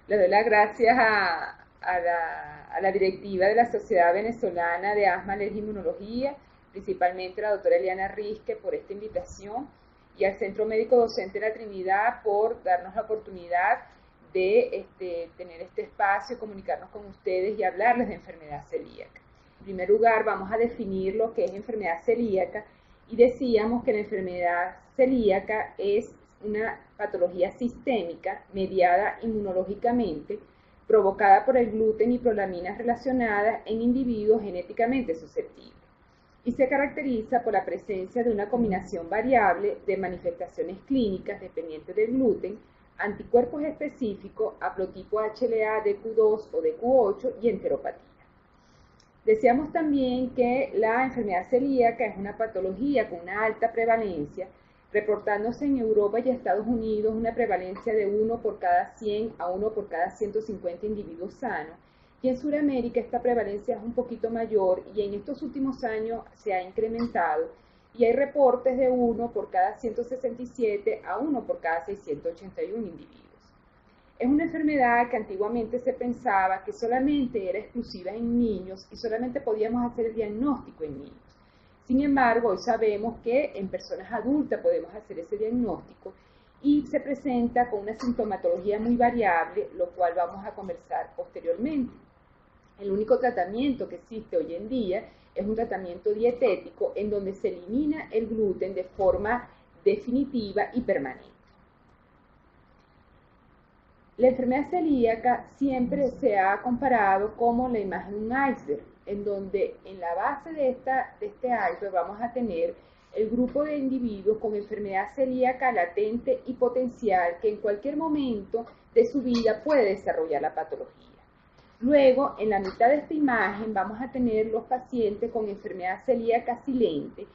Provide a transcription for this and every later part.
Le doy las gracias a la directiva de la Sociedad Venezolana de Asma, Alergia e Inmunología, principalmente a la doctora Eliana Risque por esta invitación y al Centro Médico Docente de la Trinidad por darnos la oportunidad de tener este espacio, comunicarnos con ustedes y hablarles de enfermedad celíaca. En primer lugar, vamos a definir lo que es enfermedad celíaca y decíamos que la enfermedad celíaca es una patología sistémica mediada inmunológicamente provocada por el gluten y prolaminas relacionadas en individuos genéticamente susceptibles y se caracteriza por la presencia de una combinación variable de manifestaciones clínicas dependientes del gluten, anticuerpos específicos, haplotipo HLA, DQ2 o DQ8 y enteropatía. Decíamos también que la enfermedad celíaca es una patología con una alta prevalencia, reportándose en Europa y Estados Unidos una prevalencia de 1 por cada 100 a 1 por cada 150 individuos sanos, y en Sudamérica esta prevalencia es un poquito mayor y en estos últimos años se ha incrementado y hay reportes de 1 por cada 167 a 1 por cada 681 individuos. Es una enfermedad que antiguamente se pensaba que solamente era exclusiva en niños y solamente podíamos hacer el diagnóstico en niños. Sin embargo, hoy sabemos que en personas adultas podemos hacer ese diagnóstico y se presenta con una sintomatología muy variable, lo cual vamos a conversar posteriormente. El único tratamiento que existe hoy en día es un tratamiento dietético en donde se elimina el gluten de forma definitiva y permanente. La enfermedad celíaca siempre se ha comparado como la imagen de un iceberg, en donde en la base de este iceberg vamos a tener el grupo de individuos con enfermedad celíaca latente y potencial que en cualquier momento de su vida puede desarrollar la patología. Luego, en la mitad de esta imagen vamos a tener los pacientes con enfermedad celíaca silente,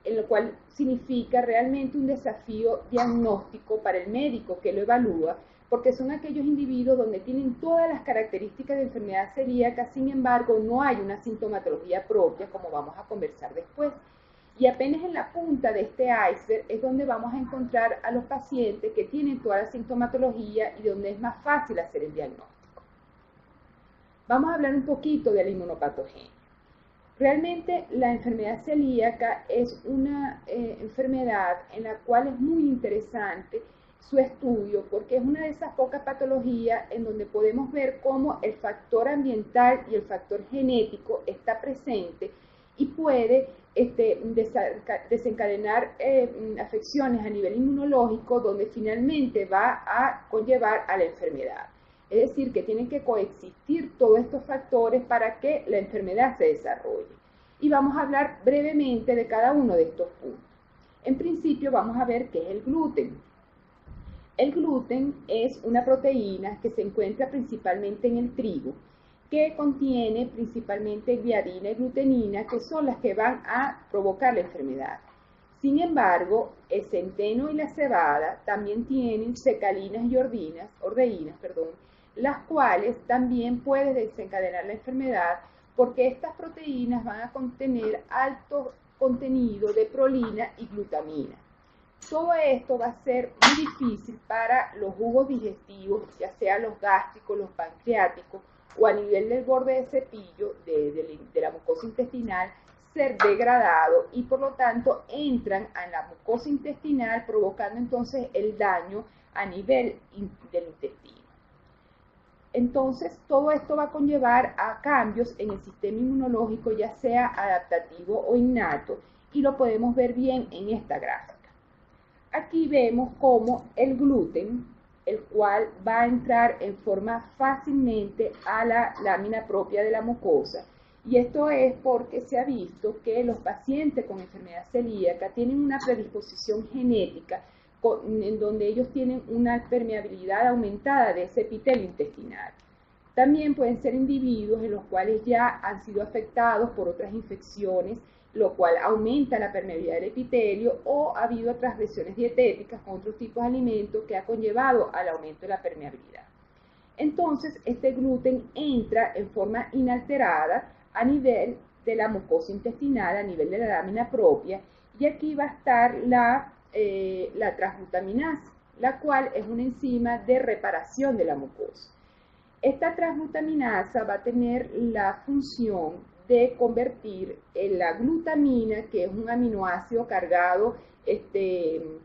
en lo cual significa realmente un desafío diagnóstico para el médico que lo evalúa, porque son aquellos individuos donde tienen todas las características de enfermedad celíaca, sin embargo no hay una sintomatología propia, como vamos a conversar después. Y apenas en la punta de este iceberg es donde vamos a encontrar a los pacientes que tienen toda la sintomatología y donde es más fácil hacer el diagnóstico. Vamos a hablar un poquito de la inmunopatogenia. Realmente la enfermedad celíaca es una enfermedad en la cual es muy interesante su estudio porque es una de esas pocas patologías en donde podemos ver cómo el factor ambiental y el factor genético está presente y puede desencadenar afecciones a nivel inmunológico donde finalmente va a conllevar a la enfermedad. Es decir, que tienen que coexistir todos estos factores para que la enfermedad se desarrolle. Y vamos a hablar brevemente de cada uno de estos puntos. En principio vamos a ver qué es el gluten. El gluten es una proteína que se encuentra principalmente en el trigo, que contiene principalmente gliadina y glutenina, que son las que van a provocar la enfermedad. Sin embargo, el centeno y la cebada también tienen secalinas y ordeínas, las cuales también pueden desencadenar la enfermedad porque estas proteínas van a contener alto contenido de prolina y glutamina. Todo esto va a ser muy difícil para los jugos digestivos, ya sea los gástricos, los pancreáticos o a nivel del borde de cepillo de la mucosa intestinal, ser degradado y por lo tanto entran a la mucosa intestinal provocando entonces el daño a nivel del intestino. Entonces todo esto va a conllevar a cambios en el sistema inmunológico, ya sea adaptativo o innato, y lo podemos ver bien en esta gráfica. Aquí vemos cómo el gluten, el cual va a entrar en forma fácilmente a la lámina propia de la mucosa, y esto es porque se ha visto que los pacientes con enfermedad celíaca tienen una predisposición genética en donde ellos tienen una permeabilidad aumentada de ese epitelio intestinal. También pueden ser individuos en los cuales ya han sido afectados por otras infecciones, lo cual aumenta la permeabilidad del epitelio, o ha habido transgresiones dietéticas con otros tipos de alimentos que ha conllevado al aumento de la permeabilidad. Entonces, este gluten entra en forma inalterada a nivel de la mucosa intestinal, a nivel de la lámina propia, y aquí va a estar la transglutaminasa, la cual es una enzima de reparación de la mucosa. Esta transglutaminasa va a tener la función de convertir la glutamina, que es un aminoácido cargado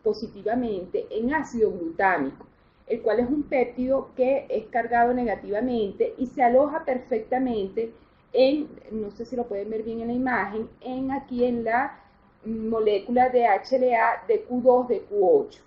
positivamente, en ácido glutámico, el cual es un péptido que es cargado negativamente y se aloja perfectamente en, no sé si lo pueden ver bien en la imagen, aquí en la molécula de HLA de Q2 de Q8.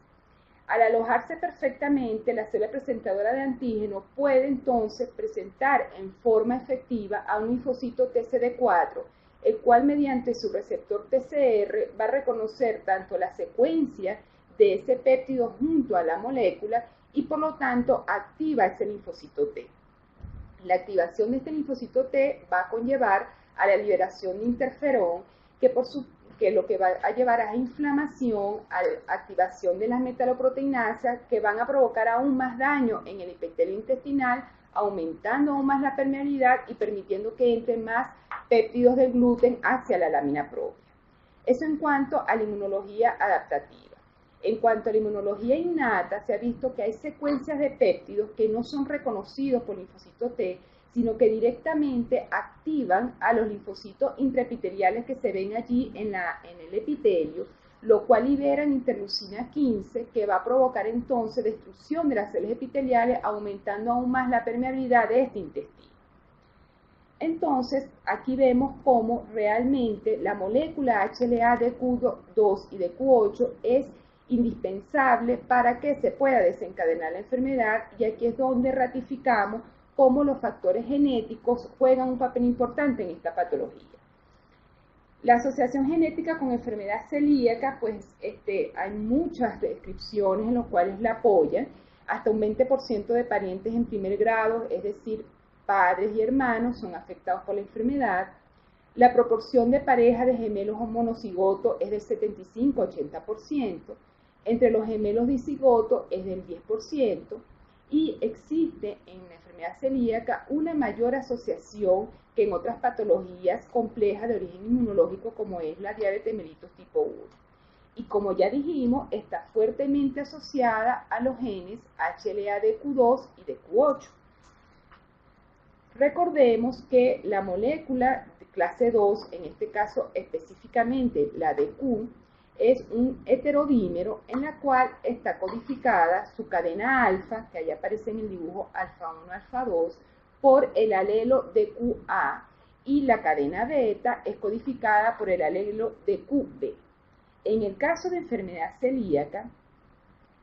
Al alojarse perfectamente, la célula presentadora de antígeno puede entonces presentar en forma efectiva a un linfocito TCD4, el cual mediante su receptor TCR va a reconocer tanto la secuencia de ese péptido junto a la molécula y por lo tanto activa ese linfocito T. La activación de este linfocito T va a conllevar a la liberación de interferón, que lo que va a llevar a inflamación, a la activación de las metaloproteinasas que van a provocar aún más daño en el epitelio intestinal, aumentando aún más la permeabilidad y permitiendo que entren más péptidos del gluten hacia la lámina propia. Eso en cuanto a la inmunología adaptativa. En cuanto a la inmunología innata, se ha visto que hay secuencias de péptidos que no son reconocidos por linfocito T, sino que directamente activan a los linfocitos intraepiteliales que se ven allí en el epitelio, lo cual liberan interleucina 15, que va a provocar entonces destrucción de las células epiteliales, aumentando aún más la permeabilidad de este intestino. Entonces, aquí vemos cómo realmente la molécula HLA de Q2 y de Q8 es indispensable para que se pueda desencadenar la enfermedad, y aquí es donde ratificamos cómo los factores genéticos juegan un papel importante en esta patología. La asociación genética con enfermedad celíaca, pues hay muchas descripciones en las cuales la apoyan, hasta un 20% de parientes en primer grado, es decir, padres y hermanos, son afectados por la enfermedad. La proporción de parejas de gemelos o monocigotos es del 75-80%, entre los gemelos dicigotos es del 10%, y existe en la enfermedad celíaca una mayor asociación que en otras patologías complejas de origen inmunológico como es la diabetes mellitus tipo 1. Y como ya dijimos, está fuertemente asociada a los genes HLA de Q2 y de Q8. Recordemos que la molécula de clase 2, en este caso específicamente la de Q, es un heterodímero en la cual está codificada su cadena alfa, que ahí aparece en el dibujo alfa 1, alfa 2, por el alelo de QA, y la cadena beta es codificada por el alelo de QB. En el caso de enfermedad celíaca,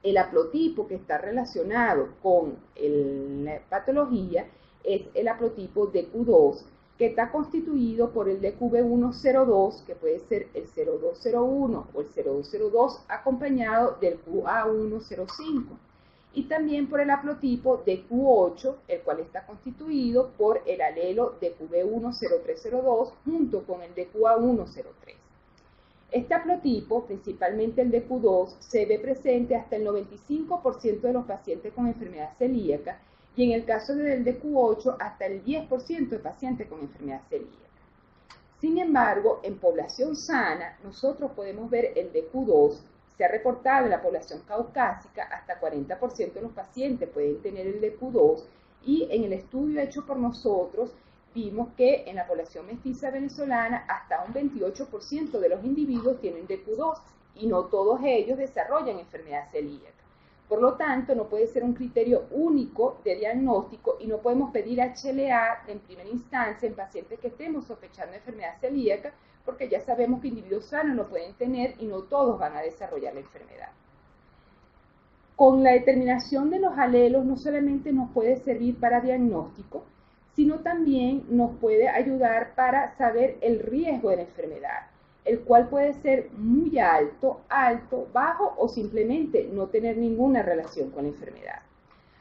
el haplotipo que está relacionado con la patología es el haplotipo de Q2, que está constituido por el DQB102, que puede ser el 0201 o el 0202, acompañado del QA105, y también por el haplotipo de Q8, el cual está constituido por el alelo de QB10302 junto con el de QA103. Este haplotipo, principalmente el de Q2, se ve presente hasta el 95% de los pacientes con enfermedad celíaca, y en el caso del de Q8 hasta el 10% de pacientes con enfermedad celíaca. Sin embargo, en población sana, nosotros podemos ver el de Q2, se ha reportado en la población caucásica, hasta 40% de los pacientes pueden tener el de Q2, y en el estudio hecho por nosotros, vimos que en la población mestiza venezolana, hasta un 28% de los individuos tienen de Q2, y no todos ellos desarrollan enfermedad celíaca. Por lo tanto, no puede ser un criterio único de diagnóstico y no podemos pedir HLA en primera instancia en pacientes que estemos sospechando de enfermedad celíaca, porque ya sabemos que individuos sanos lo pueden tener y no todos van a desarrollar la enfermedad. Con la determinación de los alelos no solamente nos puede servir para diagnóstico, sino también nos puede ayudar para saber el riesgo de la enfermedad, el cual puede ser muy alto, bajo o simplemente no tener ninguna relación con la enfermedad.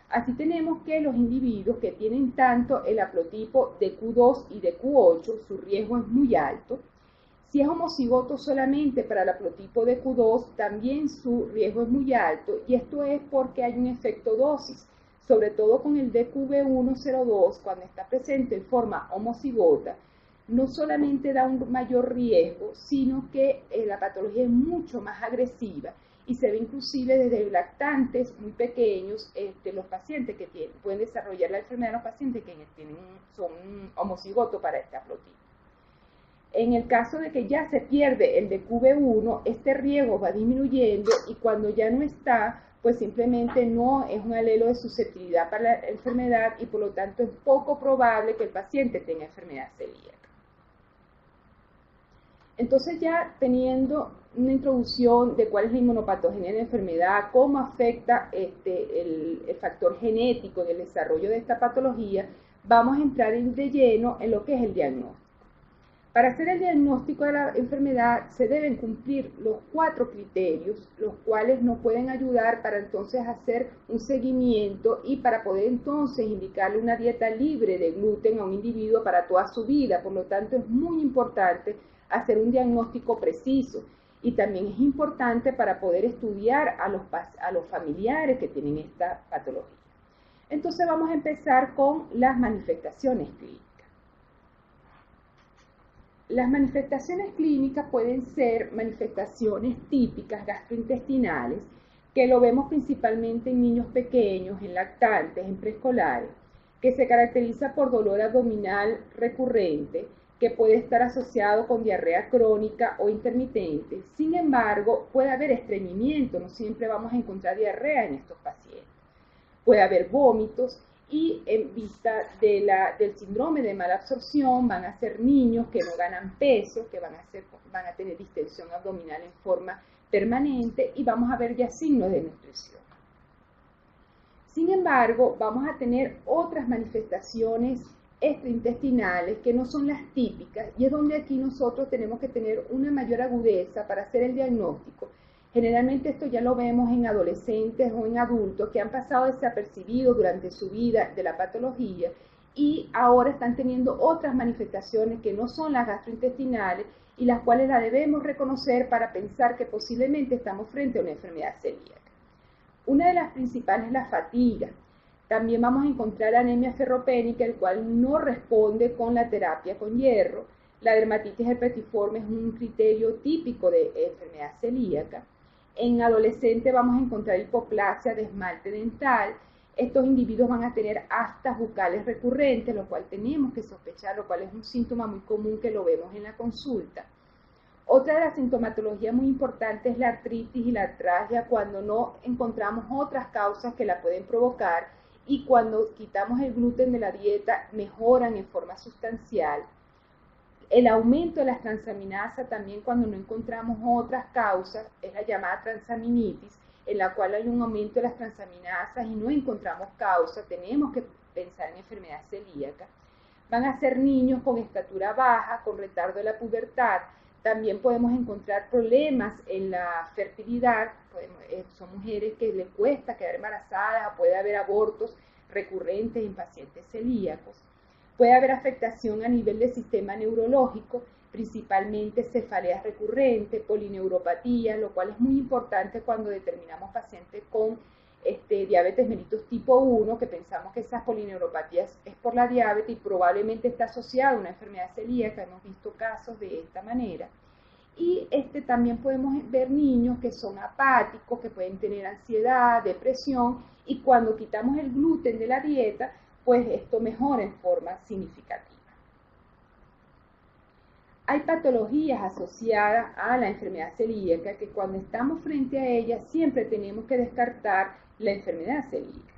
Así tenemos que los individuos que tienen tanto el haplotipo de Q2 y de Q8, su riesgo es muy alto. Si es homocigoto solamente para el haplotipo de Q2, también su riesgo es muy alto, y esto es porque hay un efecto dosis, sobre todo con el DQB102, cuando está presente en forma homocigota, no solamente da un mayor riesgo, sino que la patología es mucho más agresiva y se ve inclusive desde lactantes muy pequeños, los pacientes que pueden desarrollar la enfermedad, los pacientes que son homocigotos para este haplotipo. En el caso de que ya se pierde el DQB1, este riesgo va disminuyendo y cuando ya no está, pues simplemente no es un alelo de susceptibilidad para la enfermedad y por lo tanto es poco probable que el paciente tenga enfermedad celíaca. Entonces ya teniendo una introducción de cuál es la inmunopatogenia de la enfermedad, cómo afecta el factor genético en el desarrollo de esta patología, vamos a entrar de lleno en lo que es el diagnóstico. Para hacer el diagnóstico de la enfermedad se deben cumplir los 4 criterios, los cuales nos pueden ayudar para entonces hacer un seguimiento y para poder entonces indicarle una dieta libre de gluten a un individuo para toda su vida. Por lo tanto, es muy importante hacer un diagnóstico preciso y también es importante para poder estudiar a los familiares que tienen esta patología. Entonces vamos a empezar con las manifestaciones clínicas. Las manifestaciones clínicas pueden ser manifestaciones típicas gastrointestinales, que lo vemos principalmente en niños pequeños, en lactantes, en preescolares, que se caracteriza por dolor abdominal recurrente, que puede estar asociado con diarrea crónica o intermitente. Sin embargo, puede haber estreñimiento, no siempre vamos a encontrar diarrea en estos pacientes. Puede haber vómitos y en vista del síndrome de mala absorción van a ser niños que no ganan peso, que van a tener distensión abdominal en forma permanente y vamos a ver ya signos de nutrición. Sin embargo, vamos a tener otras manifestaciones extraintestinales que no son las típicas y es donde aquí nosotros tenemos que tener una mayor agudeza para hacer el diagnóstico. Generalmente esto ya lo vemos en adolescentes o en adultos que han pasado desapercibidos durante su vida de la patología y ahora están teniendo otras manifestaciones que no son las gastrointestinales y las cuales las debemos reconocer para pensar que posiblemente estamos frente a una enfermedad celíaca. Una de las principales es la fatiga. También vamos a encontrar anemia ferropénica, el cual no responde con la terapia con hierro. La dermatitis herpetiforme es un criterio típico de enfermedad celíaca. En adolescentes vamos a encontrar hipoplasia de esmalte dental. Estos individuos van a tener aftas bucales recurrentes, lo cual tenemos que sospechar, lo cual es un síntoma muy común que lo vemos en la consulta. Otra de las sintomatologías muy importantes es la artritis y la artralgia cuando no encontramos otras causas que la pueden provocar y cuando quitamos el gluten de la dieta mejoran en forma sustancial. El aumento de las transaminasas también cuando no encontramos otras causas es la llamada transaminitis, en la cual hay un aumento de las transaminasas y no encontramos causa, tenemos que pensar en enfermedad celíaca. Van a ser niños con estatura baja, con retardo de la pubertad. También podemos encontrar problemas en la fertilidad, son mujeres que les cuesta quedar embarazadas, puede haber abortos recurrentes en pacientes celíacos. Puede haber afectación a nivel del sistema neurológico, principalmente cefaleas recurrentes, polineuropatía, lo cual es muy importante cuando determinamos pacientes con diabetes mellitus tipo 1, que pensamos que esas polineuropatías es por la diabetes y probablemente está asociada a una enfermedad celíaca, hemos visto casos de esta manera. Y también podemos ver niños que son apáticos, que pueden tener ansiedad, depresión, y cuando quitamos el gluten de la dieta, pues esto mejora en forma significativa. Hay patologías asociadas a la enfermedad celíaca que cuando estamos frente a ellas siempre tenemos que descartar la enfermedad celíaca.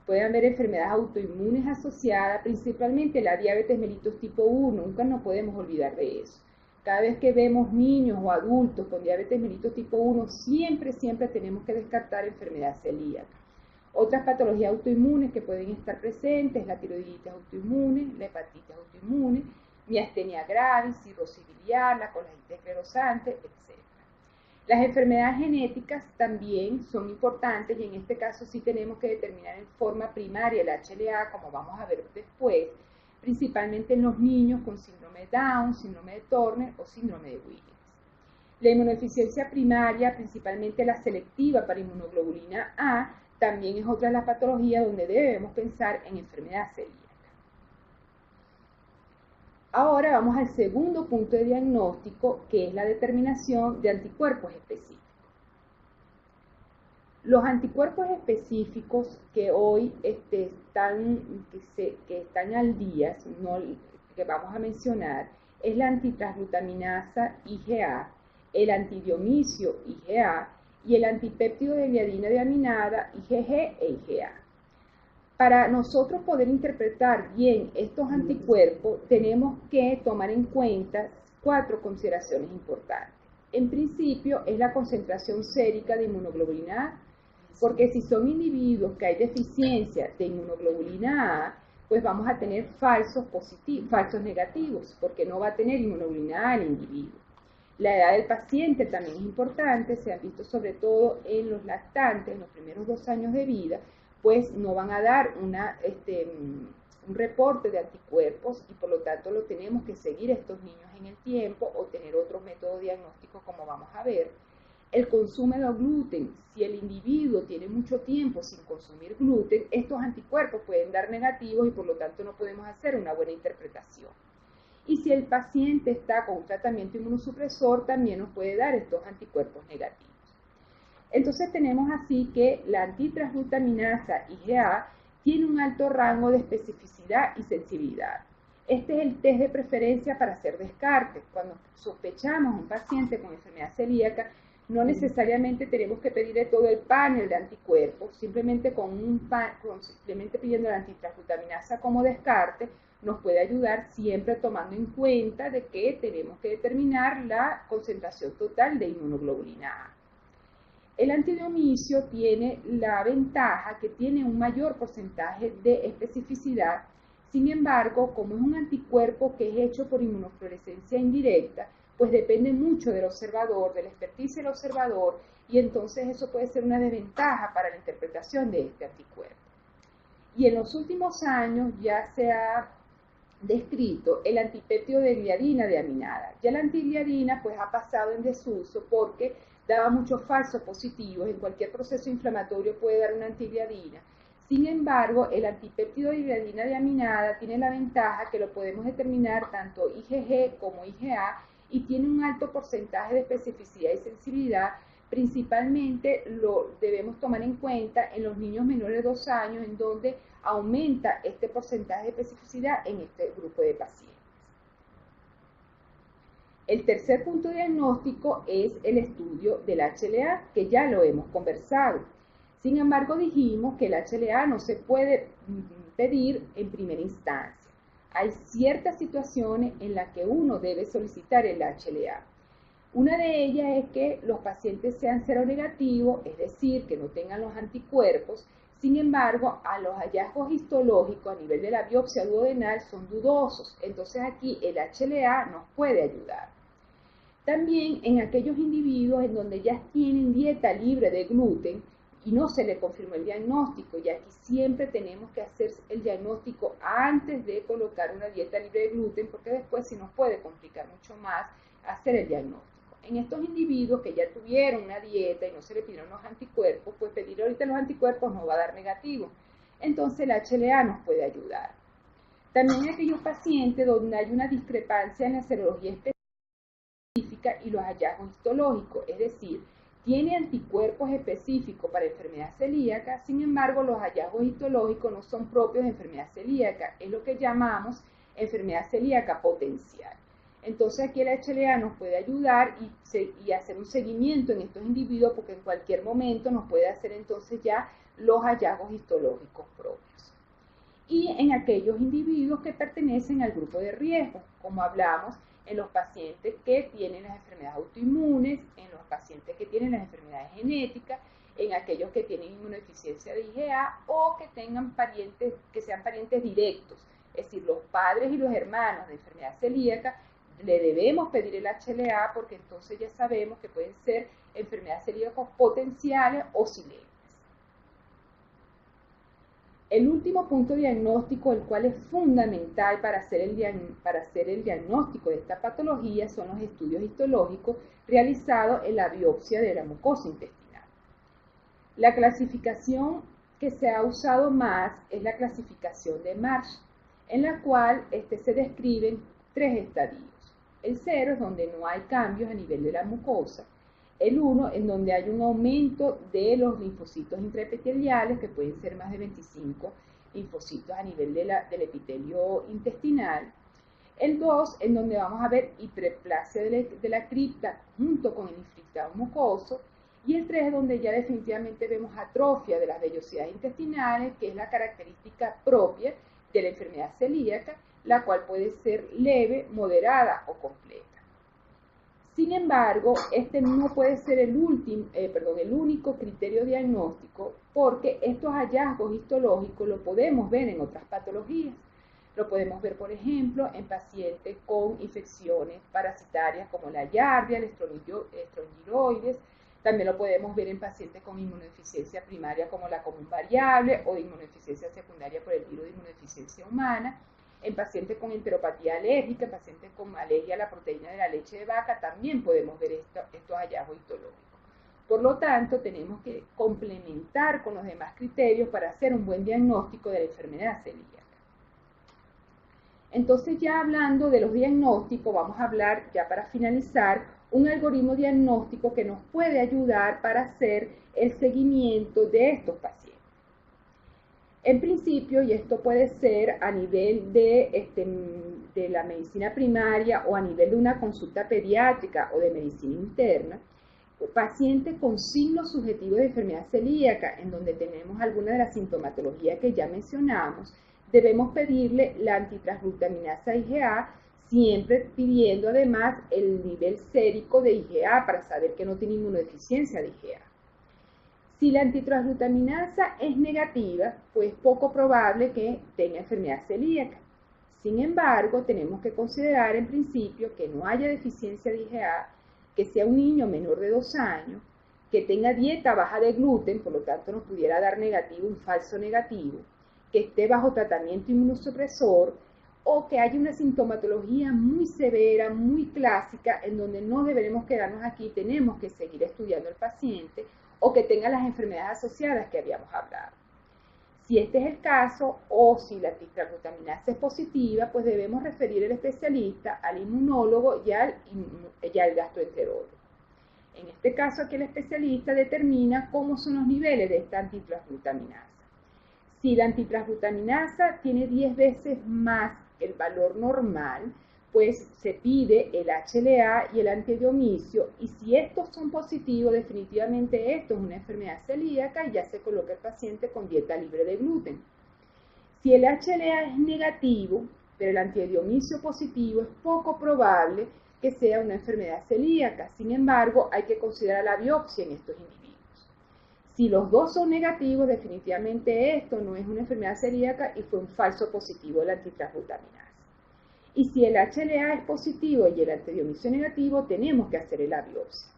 Pueden haber enfermedades autoinmunes asociadas, principalmente la diabetes mellitus tipo 1, nunca nos podemos olvidar de eso. Cada vez que vemos niños o adultos con diabetes mellitus tipo 1, siempre tenemos que descartar enfermedad celíaca. Otras patologías autoinmunes que pueden estar presentes, la tiroiditis autoinmune, la hepatitis autoinmune, miastenia gravis, cirrosis biliar, la colitis esclerosante, etc. Las enfermedades genéticas también son importantes y en este caso sí tenemos que determinar en forma primaria el HLA, como vamos a ver después, principalmente en los niños con síndrome de Down, síndrome de Turner o síndrome de Williams. La inmunodeficiencia primaria, principalmente la selectiva para inmunoglobulina A, también es otra de las patologías donde debemos pensar en enfermedad celíaca. Ahora vamos al segundo punto de diagnóstico, que es la determinación de anticuerpos específicos. Los anticuerpos específicos que hoy que están al día, que vamos a mencionar, es la antitransglutaminasa IgA, el antidiomisio IgA y el antipéptido de gliadina de aminada IgG e IgA. Para nosotros poder interpretar bien estos anticuerpos, tenemos que tomar en cuenta 4 consideraciones importantes. En principio, es la concentración sérica de inmunoglobulina A, porque si son individuos que hay deficiencia de inmunoglobulina A, pues vamos a tener falsos negativos, porque no va a tener inmunoglobulina A el individuo. La edad del paciente también es importante, se ha visto sobre todo en los lactantes, en los primeros 2 años de vida, pues no van a dar un reporte de anticuerpos y por lo tanto lo tenemos que seguir estos niños en el tiempo o tener otro método diagnóstico como vamos a ver. El consumo de gluten, si el individuo tiene mucho tiempo sin consumir gluten, estos anticuerpos pueden dar negativos y por lo tanto no podemos hacer una buena interpretación. Y si el paciente está con un tratamiento inmunosupresor, también nos puede dar estos anticuerpos negativos. Entonces tenemos así que la antitransglutaminasa IgA tiene un alto rango de especificidad y sensibilidad. Este es el test de preferencia para hacer descarte. Cuando sospechamos a un paciente con enfermedad celíaca, no necesariamente tenemos que pedirle todo el panel de anticuerpos, simplemente simplemente pidiendo la antitransglutaminasa como descarte, nos puede ayudar siempre tomando en cuenta de que tenemos que determinar la concentración total de inmunoglobulina A. El antidiomisio tiene la ventaja que tiene un mayor porcentaje de especificidad, sin embargo, como es un anticuerpo que es hecho por inmunofluorescencia indirecta, pues depende mucho del observador, de la expertise del observador, y entonces eso puede ser una desventaja para la interpretación de este anticuerpo. Y en los últimos años ya se ha descrito el antipéptido de gliadina de aminada. Ya la antigliadina pues ha pasado en desuso porque daba muchos falsos positivos, en cualquier proceso inflamatorio puede dar una antigliadina. Sin embargo, el antipéptido de gliadina de aminada tiene la ventaja que lo podemos determinar tanto IgG como IgA y tiene un alto porcentaje de especificidad y sensibilidad. Principalmente lo debemos tomar en cuenta en los niños menores de 2 años, en donde aumenta este porcentaje de especificidad en este grupo de pacientes. El tercer punto diagnóstico es el estudio del HLA, que ya lo hemos conversado. Sin embargo, dijimos que el HLA no se puede pedir en primera instancia. Hay ciertas situaciones en las que uno debe solicitar el HLA. Una de ellas es que los pacientes sean seronegativos, es decir, que no tengan los anticuerpos. Sin embargo, a los hallazgos histológicos a nivel de la biopsia duodenal son dudosos. Entonces aquí el HLA nos puede ayudar. También en aquellos individuos en donde ya tienen dieta libre de gluten y no se le confirmó el diagnóstico, y aquí siempre tenemos que hacer el diagnóstico antes de colocar una dieta libre de gluten, porque después sí nos puede complicar mucho más hacer el diagnóstico. En estos individuos que ya tuvieron una dieta y no se le pidieron los anticuerpos, pues pedir ahorita los anticuerpos nos va a dar negativo. Entonces el HLA nos puede ayudar. También en aquellos pacientes donde hay una discrepancia en la serología específica y los hallazgos histológicos, es decir, tiene anticuerpos específicos para enfermedad celíaca, sin embargo los hallazgos histológicos no son propios de enfermedad celíaca, es lo que llamamos enfermedad celíaca potencial. Entonces aquí el HLA nos puede ayudar y hacer un seguimiento en estos individuos, porque en cualquier momento nos puede hacer entonces ya los hallazgos histológicos propios. Y en aquellos individuos que pertenecen al grupo de riesgo, como hablamos, en los pacientes que tienen las enfermedades autoinmunes, en los pacientes que tienen las enfermedades genéticas, en aquellos que tienen inmunodeficiencia de IgA o que tengan parientes, que sean parientes directos, es decir, los padres y los hermanos de enfermedad celíaca, le debemos pedir el HLA porque entonces ya sabemos que pueden ser enfermedades celíacas potenciales o silentes. El último punto diagnóstico, el cual es fundamental para hacer el diagnóstico de esta patología, son los estudios histológicos realizados en la biopsia de la mucosa intestinal. La clasificación que se ha usado más es la clasificación de Marsh, en la cual se describen 3 estadios. El 0 es donde no hay cambios a nivel de la mucosa. el 1, en donde hay un aumento de los linfocitos intraepiteliales, que pueden ser más de 25 linfocitos a nivel del epitelio intestinal. El 2, en donde vamos a ver hiperplasia de la cripta junto con el infiltrado mucoso. Y el 3, donde ya definitivamente vemos atrofia de las vellosidades intestinales, que es la característica propia de la enfermedad celíaca, la cual puede ser leve, moderada o completa. Sin embargo, este no puede ser el único criterio diagnóstico, porque estos hallazgos histológicos lo podemos ver en otras patologías. Lo podemos ver, por ejemplo, en pacientes con infecciones parasitarias como la Yardia, el estrongiloides. También lo podemos ver en pacientes con inmunodeficiencia primaria como la común variable o de inmunodeficiencia secundaria por el virus de inmunodeficiencia humana. En pacientes con enteropatía alérgica, en pacientes con alergia a la proteína de la leche de vaca, también podemos ver estos hallazgos histológicos. Por lo tanto, tenemos que complementar con los demás criterios para hacer un buen diagnóstico de la enfermedad celíaca. Entonces, ya hablando de los diagnósticos, vamos a hablar, ya para finalizar, un algoritmo diagnóstico que nos puede ayudar para hacer el seguimiento de estos pacientes. En principio, y esto puede ser a nivel de la medicina primaria o a nivel de una consulta pediátrica o de medicina interna, pacientes con signos subjetivos de enfermedad celíaca, en donde tenemos alguna de las sintomatologías que ya mencionamos, debemos pedirle la antitransglutaminasa IgA, siempre pidiendo además el nivel sérico de IgA para saber que no tiene inmunodeficiencia de IgA. Si la antitransglutaminasa es negativa, pues poco probable que tenga enfermedad celíaca. Sin embargo, tenemos que considerar en principio que no haya deficiencia de IgA, que sea un niño menor de 2 años, que tenga dieta baja de gluten, por lo tanto nos pudiera dar negativo, un falso negativo, que esté bajo tratamiento inmunosupresor o que haya una sintomatología muy severa, muy clásica, en donde no deberemos quedarnos aquí, tenemos que seguir estudiando al paciente, o que tenga las enfermedades asociadas que habíamos hablado. Si este es el caso, o si la antitransglutaminasa es positiva, pues debemos referir al especialista, al inmunólogo y al gastroenterólogo. En este caso, aquí el especialista determina cómo son los niveles de esta antitransglutaminasa. Si la antitransglutaminasa tiene 10 veces más el valor normal, pues se pide el HLA y el antidiomisio, y si estos son positivos, definitivamente esto es una enfermedad celíaca y ya se coloca el paciente con dieta libre de gluten. Si el HLA es negativo, pero el antidiomisio positivo, es poco probable que sea una enfermedad celíaca. Sin embargo, hay que considerar la biopsia en estos individuos. Si los dos son negativos, definitivamente esto no es una enfermedad celíaca y fue un falso positivo de la antitransglutaminasa. Y si el HLA es positivo y el antidiomisio negativo, tenemos que hacer la biopsia.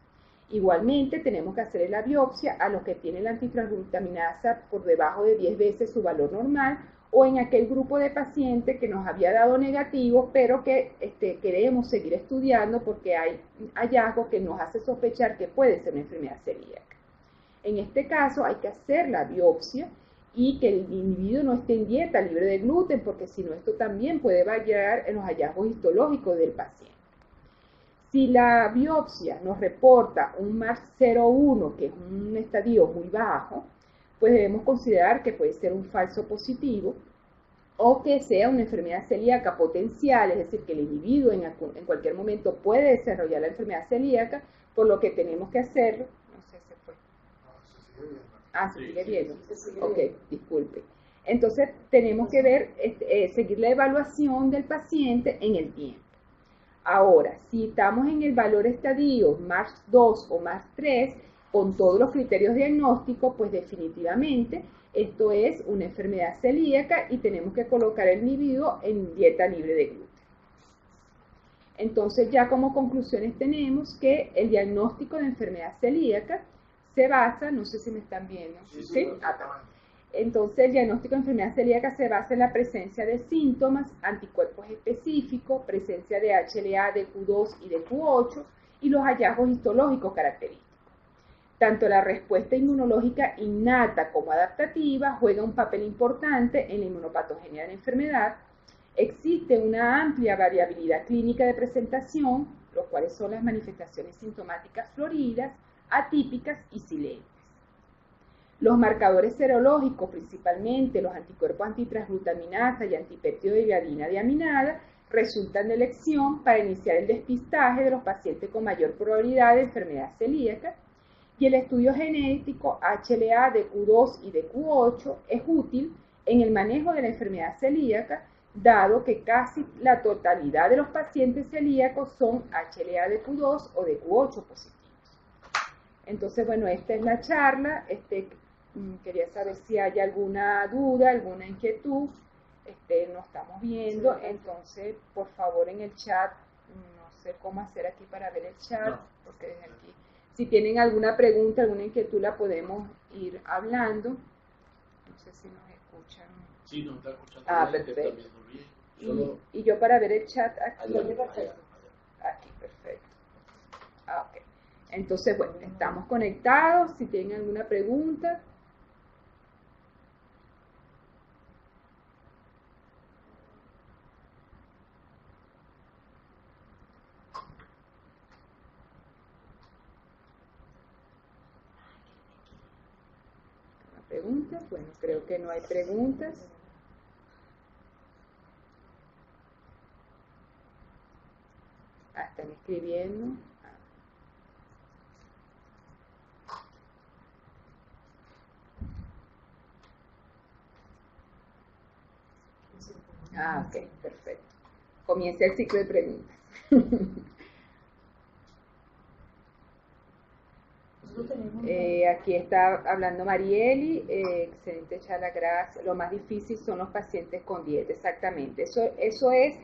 Igualmente, tenemos que hacer la biopsia a los que tienen la antitransglutaminasa por debajo de 10 veces su valor normal, o en aquel grupo de pacientes que nos había dado negativo, pero que queremos seguir estudiando porque hay hallazgos que nos hace sospechar que puede ser una enfermedad celíaca. En este caso, hay que hacer la biopsia y que el individuo no esté en dieta libre de gluten, porque si no, esto también puede variar en los hallazgos histológicos del paciente. Si la biopsia nos reporta un MARS 0,1, que es un estadio muy bajo, pues debemos considerar que puede ser un falso positivo o que sea una enfermedad celíaca potencial, es decir, que el individuo en cualquier momento puede desarrollar la enfermedad celíaca, por lo que tenemos que hacer. No sé, se fue. Se sigue viendo. Ok, disculpe. Entonces, tenemos que ver, seguir la evaluación del paciente en el tiempo. Ahora, si estamos en el valor estadio MARS 2 o MARS 3, con todos los criterios diagnósticos, pues definitivamente esto es una enfermedad celíaca y tenemos que colocar al individuo en dieta libre de gluten. Entonces, ya como conclusiones tenemos que el diagnóstico de enfermedad celíaca se basa, no sé si me están viendo, ¿sí? Entonces, el diagnóstico de enfermedad celíaca se basa en la presencia de síntomas, anticuerpos específicos, presencia de HLA de Q2 y de Q8 y los hallazgos histológicos característicos. Tanto la respuesta inmunológica innata como adaptativa juega un papel importante en la inmunopatogenia de la enfermedad. Existe una amplia variabilidad clínica de presentación, los cuales son las manifestaciones sintomáticas floridas, atípicas y silentes. Los marcadores serológicos, principalmente los anticuerpos antitransglutaminasa y antipéptido de gliadina diaminada, resultan de elección para iniciar el despistaje de los pacientes con mayor probabilidad de enfermedad celíaca, y el estudio genético HLA de Q2 y de Q8 es útil en el manejo de la enfermedad celíaca, dado que casi la totalidad de los pacientes celíacos son HLA de Q2 o de Q8 positivos. Entonces, bueno, esta es la charla. Quería saber si hay alguna duda, alguna inquietud. Nos estamos viendo, entonces, por favor, en el chat, no sé cómo hacer aquí para ver el chat, porque desde aquí, si tienen alguna pregunta, alguna inquietud, la podemos ir hablando. No sé si nos escuchan. Sí, nos está escuchando. Ah, bien, perfecto. Bien. Y yo para ver el chat aquí. Allá. Aquí, perfecto. Ok. Entonces, bueno, estamos conectados. Si tienen alguna pregunta. ¿Preguntas? Bueno, creo que no hay preguntas. Están escribiendo. Ok, perfecto. Comienza el ciclo de preguntas. Aquí está hablando Marieli, excelente charla, gracias. Lo más difícil son los pacientes con dieta, exactamente. Eso es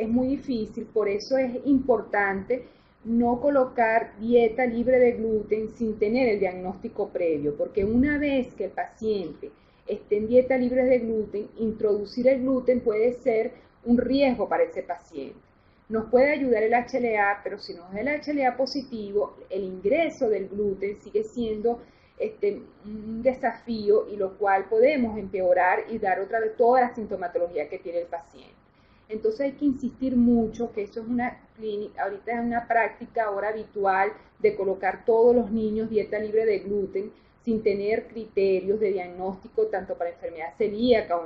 muy difícil, por eso es importante no colocar dieta libre de gluten sin tener el diagnóstico previo, porque una vez que el paciente esté en dieta libre de gluten, introducir el gluten puede ser un riesgo para ese paciente. Nos puede ayudar el HLA, pero si no es el HLA positivo, el ingreso del gluten sigue siendo un desafío, y lo cual podemos empeorar y dar otra vez toda la sintomatología que tiene el paciente. Entonces hay que insistir mucho que eso es una clínica, ahorita es una práctica ahora habitual de colocar todos los niños dieta libre de gluten sin tener criterios de diagnóstico tanto para enfermedad celíaca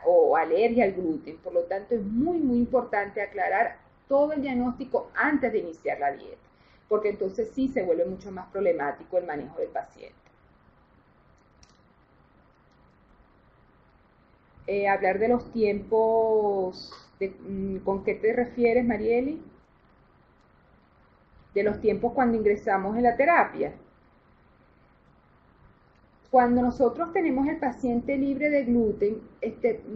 o alergia al gluten. Por lo tanto, es muy, muy importante aclarar todo el diagnóstico antes de iniciar la dieta, porque entonces sí se vuelve mucho más problemático el manejo del paciente. Hablar de los tiempos, ¿con qué te refieres, Marieli? De los tiempos cuando ingresamos en la terapia. Cuando nosotros tenemos el paciente libre de gluten,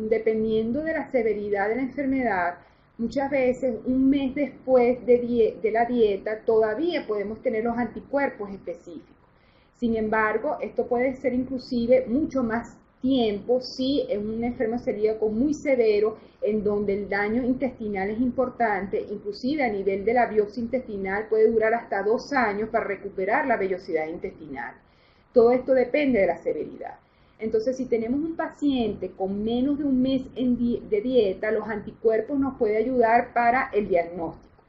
dependiendo de la severidad de la enfermedad, muchas veces un mes después de la dieta todavía podemos tener los anticuerpos específicos. Sin embargo, esto puede ser inclusive mucho más tiempo si es un enfermo celíaco muy severo, en donde el daño intestinal es importante, inclusive a nivel de la biopsia intestinal puede durar hasta 2 años para recuperar la vellosidad intestinal. Todo esto depende de la severidad. Entonces, si tenemos un paciente con menos de un mes de dieta, los anticuerpos nos pueden ayudar para el diagnóstico.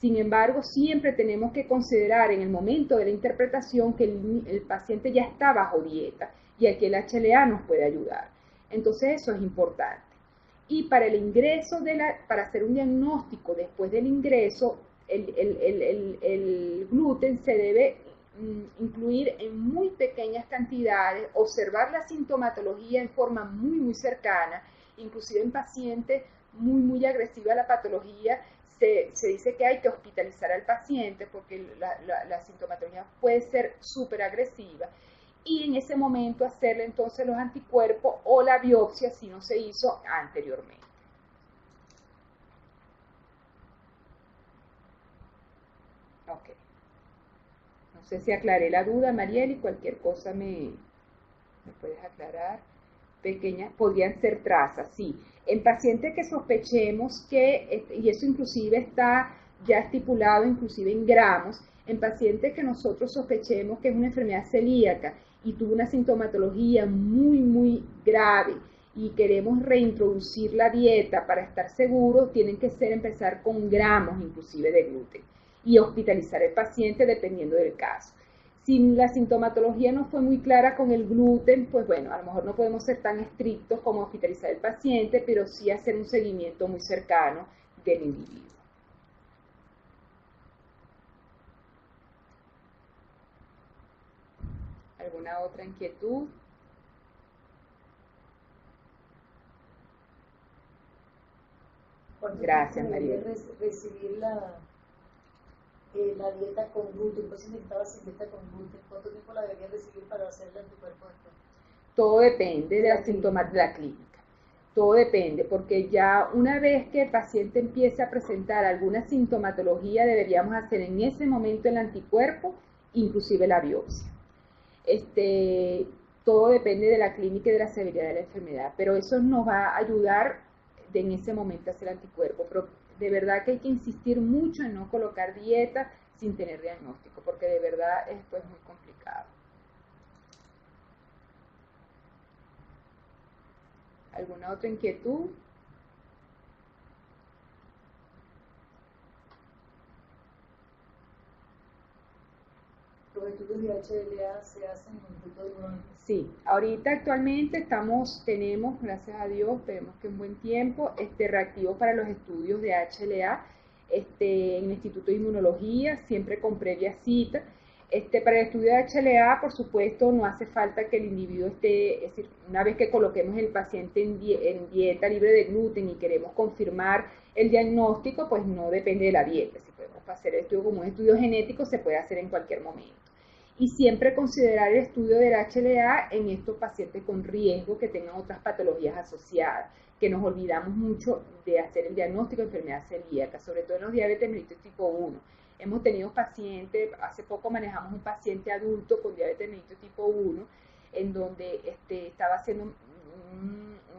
Sin embargo, siempre tenemos que considerar en el momento de la interpretación que el paciente ya está bajo dieta, y aquí el HLA nos puede ayudar. Entonces, eso es importante. Y para el ingreso, para hacer un diagnóstico después del ingreso, el gluten se debe incluir en muy pequeñas cantidades, observar la sintomatología en forma muy, muy cercana, inclusive en pacientes muy agresiva a la patología, se dice que hay que hospitalizar al paciente porque la sintomatología puede ser súper agresiva, y en ese momento hacerle entonces los anticuerpos o la biopsia si no se hizo anteriormente. Ok. No sé si aclaré la duda, Mariel, y cualquier cosa me puedes aclarar. Pequeñas, podrían ser trazas, sí. En pacientes que sospechemos que, y eso inclusive está ya estipulado inclusive en gramos, en pacientes que nosotros sospechemos que es una enfermedad celíaca y tuvo una sintomatología muy grave y queremos reintroducir la dieta para estar seguros, tienen que empezar con gramos inclusive de gluten y hospitalizar al paciente dependiendo del caso. Si la sintomatología no fue muy clara con el gluten, pues bueno, a lo mejor no podemos ser tan estrictos como hospitalizar al paciente, pero sí hacer un seguimiento muy cercano del individuo. ¿Alguna otra inquietud? Gracias, María. Recibir la dieta con gluten, un paciente que estaba sin dieta con gluten, ¿cuánto tiempo la debería recibir para hacer el anticuerpo después? Todo depende de la sintomatología de la clínica. Todo depende, porque ya una vez que el paciente empiece a presentar alguna sintomatología, deberíamos hacer en ese momento el anticuerpo, inclusive la biopsia. Todo depende de la clínica y de la severidad de la enfermedad, pero eso nos va a ayudar en ese momento a hacer anticuerpo. Pero de verdad que hay que insistir mucho en no colocar dieta sin tener diagnóstico, porque de verdad esto es muy complicado. ¿Alguna otra inquietud? ¿Los estudios de HLA se hacen en el Instituto de Inmunología? Sí, ahorita actualmente tenemos, gracias a Dios, esperemos que en buen tiempo, reactivos para los estudios de HLA en el Instituto de Inmunología, siempre con previa cita. Para el estudio de HLA, por supuesto, no hace falta que el individuo esté, es decir, una vez que coloquemos el paciente en dieta libre de gluten y queremos confirmar el diagnóstico, pues no depende de la dieta. Si podemos hacer el estudio como un estudio genético, se puede hacer en cualquier momento. Y siempre considerar el estudio del HLA en estos pacientes con riesgo que tengan otras patologías asociadas, que nos olvidamos mucho de hacer el diagnóstico de enfermedad celíaca, sobre todo en los diabetes mellitus tipo 1. Hemos tenido pacientes, hace poco manejamos un paciente adulto con diabetes mellitus tipo 1, en donde estaba haciendo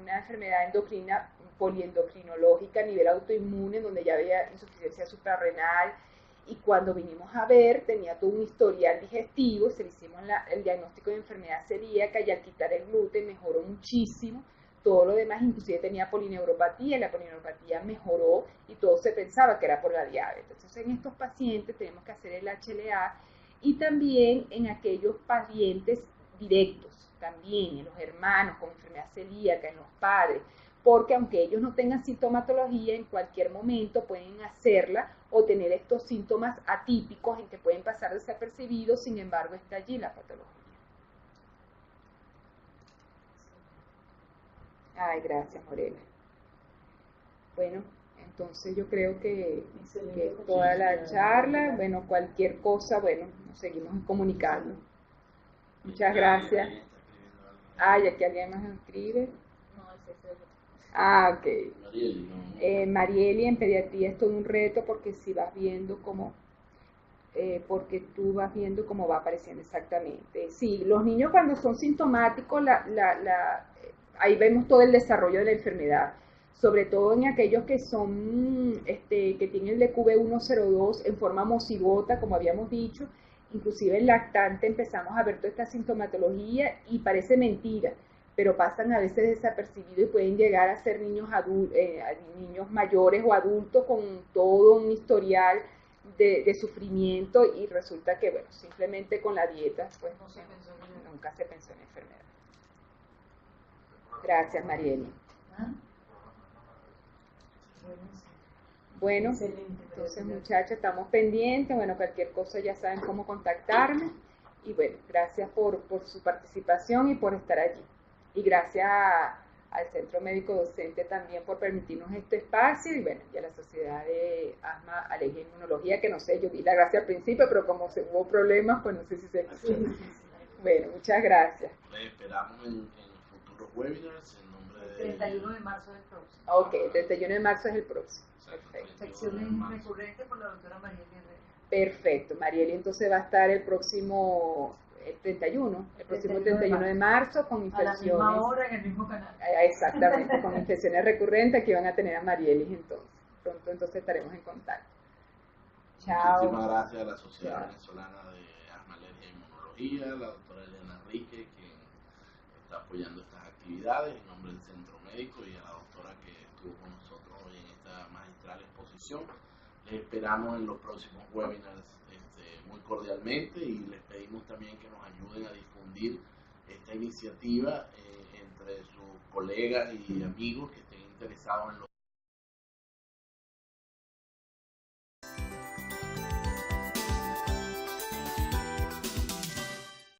una enfermedad endocrina poliendocrinológica a nivel autoinmune, donde ya había insuficiencia suprarrenal, y cuando vinimos a ver tenía todo un historial digestivo, se le hicimos el diagnóstico de enfermedad celíaca y al quitar el gluten mejoró muchísimo, todo lo demás inclusive tenía polineuropatía, y la polineuropatía mejoró y todo se pensaba que era por la diabetes. Entonces en estos pacientes tenemos que hacer el HLA y también en aquellos parientes directos, también en los hermanos con enfermedad celíaca, en los padres, porque aunque ellos no tengan sintomatología, en cualquier momento pueden hacerla o tener estos síntomas atípicos en que pueden pasar desapercibidos, sin embargo está allí la patología. Ay, gracias, Morena. Bueno, entonces yo creo que toda la charla, bueno, cualquier cosa, bueno, nos seguimos comunicando. Muchas gracias. Ah, ya que alguien más escribe. Ah, ok. Marieli, en pediatría es todo un reto porque si vas viendo cómo, porque tú vas viendo cómo va apareciendo exactamente. Sí, los niños cuando son sintomáticos, ahí vemos todo el desarrollo de la enfermedad, sobre todo en aquellos que son, que tienen el DQB102 en forma homocigota, como habíamos dicho, inclusive el lactante empezamos a ver toda esta sintomatología y parece mentira, pero pasan a veces desapercibidos y pueden llegar a ser niños niños mayores o adultos con todo un historial de sufrimiento y resulta que, bueno, simplemente con la dieta, pues nunca se pensó en enfermedad. Gracias, Marieli. Bueno, entonces muchachos, estamos pendientes, bueno, cualquier cosa ya saben cómo contactarme y bueno, gracias por su participación y por estar allí. Y gracias al Centro Médico Docente también por permitirnos este espacio y bueno, y a la Sociedad de Asma, Alergia e Inmunología, que no sé, yo di la gracia al principio, pero como hubo problemas, pues no sé si se... Bueno, muchas gracias. Esperamos en futuros webinars en nombre de... El 31 de marzo es el próximo. Ok, el 31 de marzo es el próximo. Perfecto. Secciones recurrentes por la doctora Marieli Herrera. Perfecto, Marieli entonces va a estar el próximo... El 31 de marzo con infecciones. A la misma hora en el mismo canal. Exactamente, con infecciones recurrentes que van a tener a Marielis entonces. Pronto entonces estaremos en contacto. Chao. Muchísimas gracias a la Sociedad Venezolana de Asma, Alergia e Inmunología, la doctora Elena Enrique, quien está apoyando estas actividades en nombre del Centro Médico y a la doctora que estuvo con nosotros hoy en esta magistral exposición. Les esperamos en los próximos webinars muy cordialmente. cordialmente y les pedimos también que nos ayuden a difundir esta iniciativa entre sus colegas y amigos que estén interesados en los